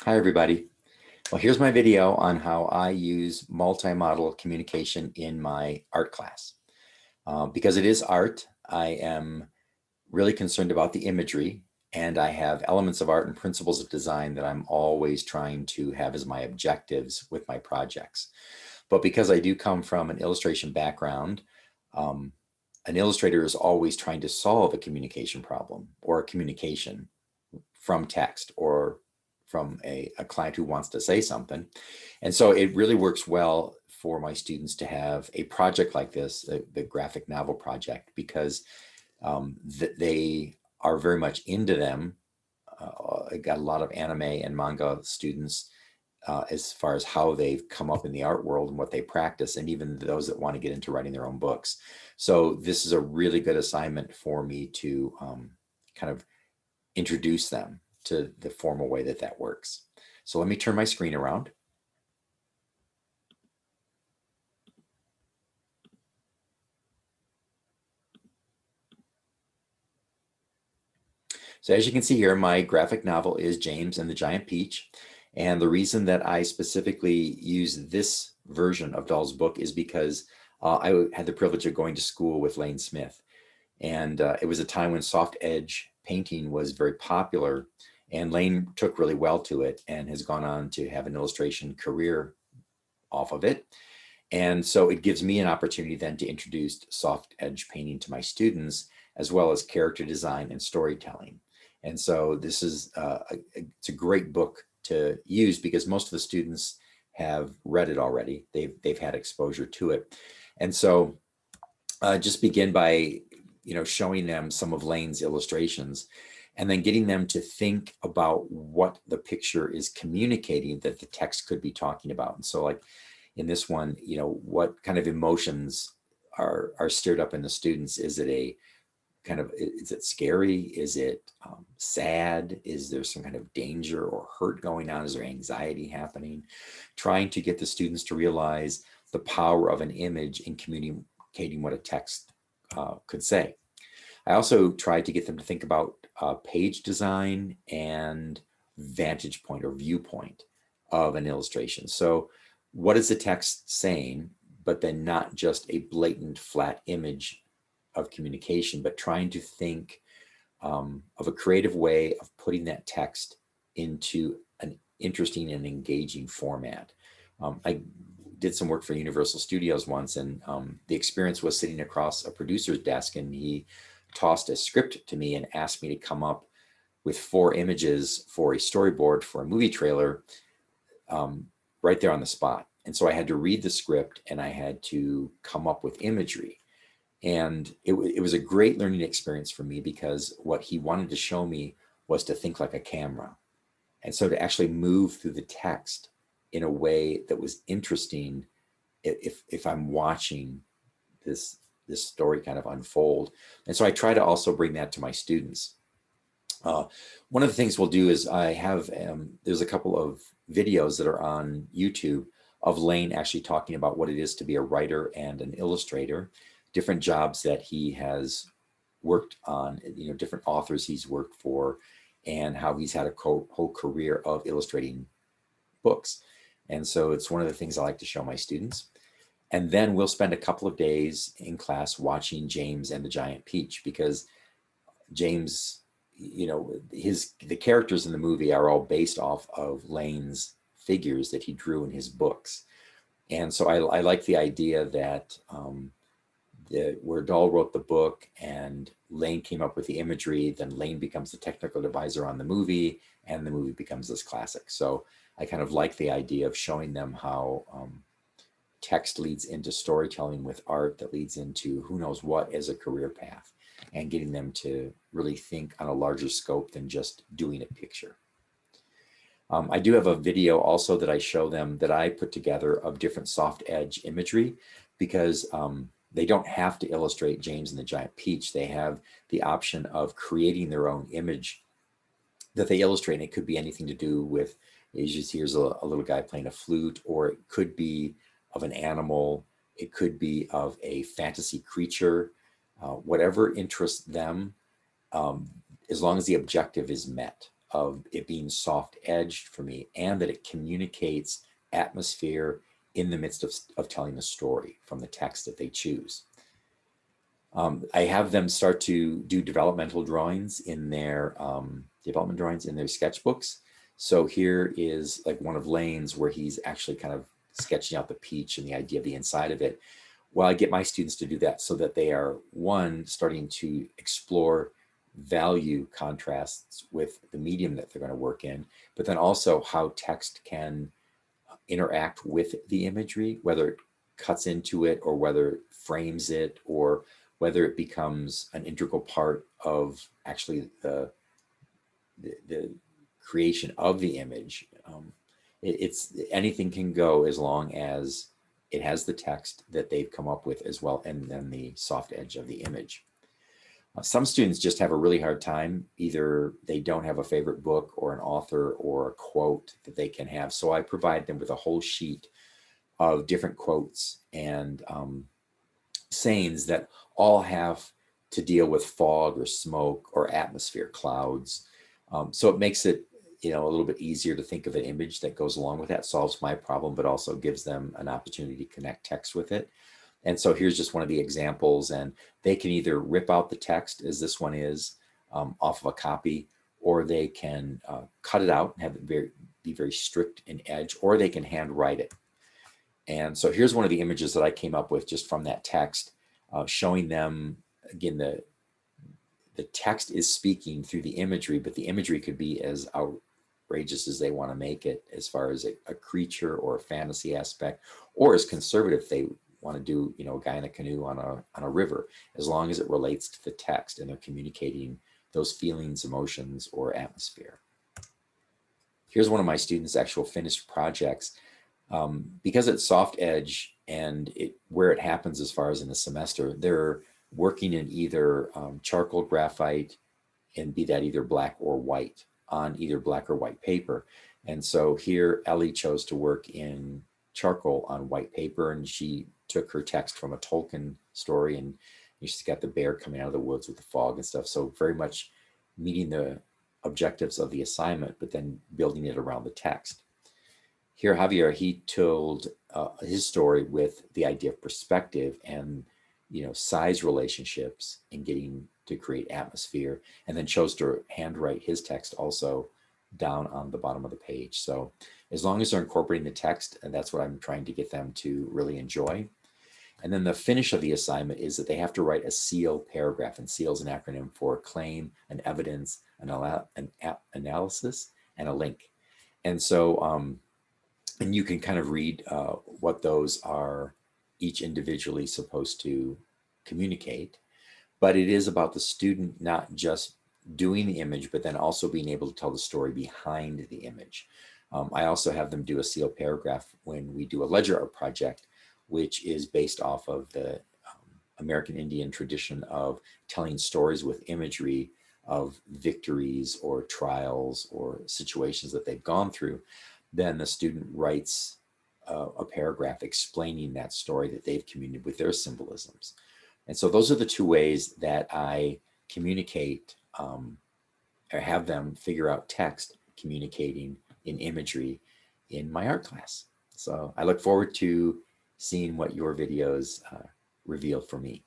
Hi, everybody. Well, here's my video on how I use multimodal communication in my art class. Because it is art, I am really concerned about the imagery, and I have elements of art and principles of design that I'm always trying to have as my objectives with my projects. But because I do come from an illustration background, um, an illustrator is always trying to solve a communication problem or a communication from text or from a client who wants to say something. And so it really works well for my students to have a project like this, the graphic novel project, because they are very much into them. I got a lot of anime and manga students as far as how they've come up in the art world and what they practice, and even those that want to get into writing their own books. So this is a really good assignment for me to kind of introduce them to the formal way that that works. So let me turn my screen around. So as you can see here, my graphic novel is James and the Giant Peach. And the reason that I specifically use this version of Dahl's book is because I had the privilege of going to school with Lane Smith. And it was a time when soft edge painting was very popular, and Lane took really well to it and has gone on to have an illustration career off of it. And so it gives me an opportunity then to introduce soft edge painting to my students, as well as character design and storytelling. And so this is it's a great book to use because most of the students have read it already. They've had exposure to it. And so just begin by showing them some of Lane's illustrations, and then getting them to think about what the picture is communicating that the text could be talking about. And so, like in this one, what kind of emotions are stirred up in the students? Is it a kind of, is it scary? Is it sad? Is there some kind of danger or hurt going on? Is there anxiety happening? Trying to get the students to realize the power of an image in communicating what a text could say. I also tried to get them to think about page design and vantage point or viewpoint of an illustration. So what is the text saying, but then not just a blatant flat image of communication, but trying to think of a creative way of putting that text into an interesting and engaging format. I did some work for Universal Studios once, and the experience was sitting across a producer's desk, and he tossed a script to me and asked me to come up with 4 images for a storyboard for a movie trailer right there on the spot. And so I had to read the script and I had to come up with imagery. And it was a great learning experience for me, because what he wanted to show me was to think like a camera. And so to actually move through the text in a way that was interesting if I'm watching this story kind of unfold. And so I try to also bring that to my students. One of the things we'll do is I have, there's a couple of videos that are on YouTube of Lane actually talking about what it is to be a writer and an illustrator, different jobs that he has worked on, different authors he's worked for, and how he's had a whole career of illustrating books. And so it's one of the things I like to show my students. And then we'll spend a couple of days in class watching James and the Giant Peach, because James, the characters in the movie are all based off of Lane's figures that he drew in his books. And so I like the idea that where Dahl wrote the book and Lane came up with the imagery, then Lane becomes the technical advisor on the movie, and the movie becomes this classic. So I kind of like the idea of showing them how text leads into storytelling with art that leads into who knows what as a career path, and getting them to really think on a larger scope than just doing a picture. I do have a video also that I show them that I put together of different soft edge imagery, because they don't have to illustrate James and the Giant Peach. They have the option of creating their own image that they illustrate. And it could be anything to do with, as you see, here's a little guy playing a flute, or it could be of an animal. It could be of a fantasy creature, whatever interests them, as long as the objective is met of it being soft edged for me, and that it communicates atmosphere in the midst of telling a story from the text that they choose. I have them start to do developmental drawings in their sketchbooks. So here is like one of Lane's where he's actually kind of sketching out the peach and the idea of the inside of it. Well, I get my students to do that so that they are, one, starting to explore value contrasts with the medium that they're going to work in, but then also how text can interact with the imagery, whether it cuts into it or whether it frames it or whether it becomes an integral part of actually the creation of the image. It's anything can go as long as it has the text that they've come up with as well, and then the soft edge of the image. Some students just have a really hard time. Either they don't have a favorite book or an author or a quote that they can have. So I provide them with a whole sheet of different quotes and sayings that all have to deal with fog or smoke or atmosphere, clouds. So it makes it, a little bit easier to think of an image that goes along with that, solves my problem, but also gives them an opportunity to connect text with it. And so here's just one of the examples, and they can either rip out the text, as this one is, off of a copy, or they can cut it out and have it be very strict in edge, or they can handwrite it. And so here's one of the images that I came up with just from that text, showing them, again, the text is speaking through the imagery, but the imagery could be as outrageous as they want to make it, as far as a creature or a fantasy aspect, or as conservative if they want to do, a guy in a canoe on a river, as long as it relates to the text and they're communicating those feelings, emotions, or atmosphere. Here's one of my students' actual finished projects. Because it's soft edge and where it happens as far as in the semester, they're working in either charcoal graphite, and be that either black or white, on either black or white paper. And so here Ellie chose to work in charcoal on white paper, and she took her text from a Tolkien story, and she's got the bear coming out of the woods with the fog and stuff. So very much meeting the objectives of the assignment, but then building it around the text. Here, Javier, he told his story with the idea of perspective and, size relationships and getting to create atmosphere, and then chose to handwrite his text also down on the bottom of the page. So as long as they're incorporating the text, and that's what I'm trying to get them to really enjoy. And then the finish of the assignment is that they have to write a SEAL paragraph, and SEAL is an acronym for claim, an evidence, an analysis, and a link. And so, and you can kind of read what those are each individually supposed to communicate. But it is about the student not just doing the image, but then also being able to tell the story behind the image. I also have them do a SEAL paragraph when we do a ledger art project, which is based off of the American Indian tradition of telling stories with imagery of victories or trials or situations that they've gone through. Then the student writes a paragraph explaining that story that they've communicated with their symbolisms. And so those are the two ways that I communicate or have them figure out text communicating in imagery in my art class. So I look forward to seeing what your videos reveal for me.